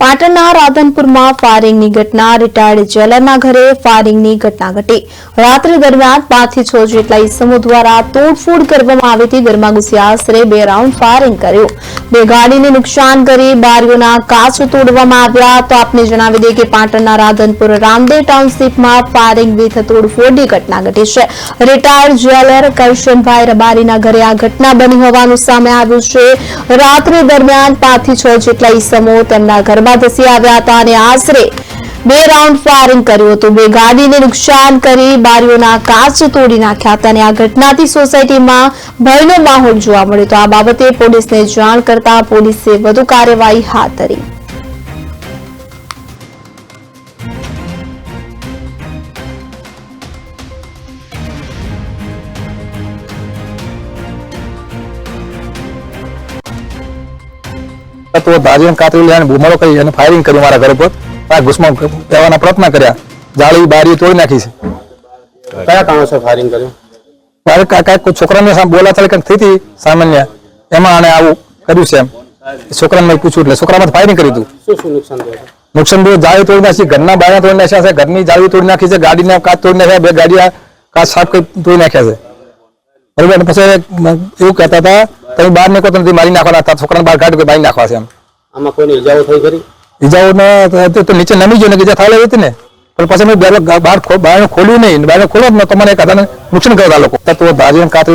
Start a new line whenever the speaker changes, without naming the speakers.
પાટણના રાધનપુરમાં ફાયરિંગની ઘટના રિટાયર્ડ જેલરના ઘરે ફાયરિંગની ઘટના ઘટી। રાત્રિ દરમિયાન 5 થી 6 જેટલા ઇસમો દ્વારા તોડફોડ કરવામાં આવી હતી। ઘરમાં ઘૂસી આશરે 2 રાઉન્ડ ફાયરિંગ કર્યું। 2 ગાડીને નુકસાન કરી બારીઓના કાચ તોડવામાં આવ્યા। તો આપને જણાવી દઈએ કે પાટણના રાધનપુર રામદેવ ટાઉનશીપમાં ફાયરિંગ વિથ તોડફોડની ઘટના ઘટી છે। રિટાયર્ડ જેલર કરશનભાઈ રબારીના ઘરે આ ઘટના બની હોવાનું સામે આવ્યું છે। રાત્રિ દરમિયાન 5 થી 6 જેટલા ઇસમો તેમના ઘરમાં ધસી આવ્યા હતા અને આશરે 2 રાઉન્ડ ફાયરિંગ કર્યું હતું। 2 ગાડીને નુકસાન કરી બારીઓના કાચ તોડી નાખ્યા હતા અને આ ઘટનાથી સોસાયટીમાં ભયનો માહોલ જોવા મળ્યો હતો। આ બાબતે પોલીસને જાણ કરતા પોલીસે વધુ કાર્યવાહી હાથ ધરી।
तो दाजी कातरी भूमाड़ो कर फायरिंग कर मारा घर पर घुसमा लेवाना प्रयत्न कर्या। जाળી બારી તોડી નાખી છે।
કયા કારણોસર ફાયરિંગ કર્યું?
મારે કાંઈ છોકરાને બોલાચાલી કંઈક થઈ હતી સામાન્ય, એમાં આને આવું કર્યું છે। એમ છોકરાને મેં પૂછ્યું એટલે છોકરામાં ફાયરિંગ કર્યું હતું।
શું નુકસાન થયું?
નુકસાન બહુ જાળી તોડી નાખી, ઘરના બારણા તોડી નાખ્યા છે, ઘરની જાળી તોડી નાખી છે, ગાડીના કાચ તોડી નાખ્યા, 2 ગાડીના કાચ સાફ કરી તોડી નાખ્યા છે। બરોબર, પછી એવું કહેતા હતા તમે બહાર નીકળો તો મારી નાખવાના હતા, છોકરાને બહાર કાઢી મારી નાખવા છે। એમ
આમાં કોઈને ઈજાઓ થઈ ખરી?
ઈજાઓ તો નીચે નમી ગયો ને કે થાય હતી ને, પણ પછી મેં બહાર ખોલ્યું નહીં, બહાર ખોલો જ ન તો મને નુકસાન કરતા લોકો તો દાજી કાતરી